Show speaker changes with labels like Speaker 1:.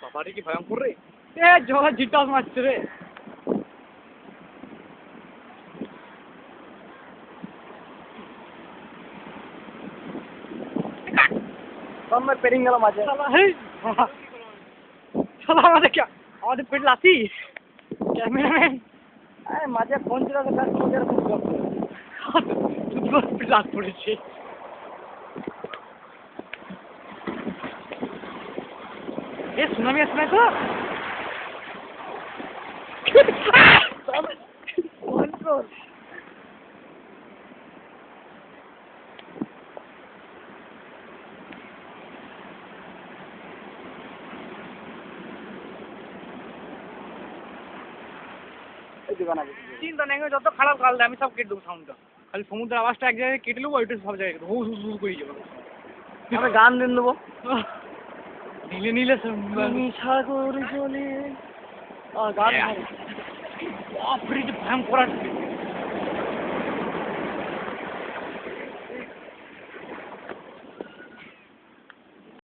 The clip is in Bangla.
Speaker 1: বাবারে কি ভয়ঙ্কর রে, জগা জিটাস মারছে রে।
Speaker 2: পেরিং গেল মাঝে।
Speaker 1: আমাদের পেট লাথি ক্যামেরাম্যান
Speaker 2: মাঝে ফোন ছিল
Speaker 1: লাত পড়েছে। এ সুনামি আসবে তো চিন্তা নেই, যত খারাপ কাল আমি সব কেটে দেবো সাউন্ডটা, খালি সমুদ্রের আওয়াজটা এক জায়গায় কেটে নেবো, ওইটা সব জায়গায় হু হু হু করে যাবো।
Speaker 2: আমি গান দিয়ে দেবো
Speaker 1: নীলে নীলে
Speaker 2: সাগর জলে গান
Speaker 1: ভয়ঙ্কর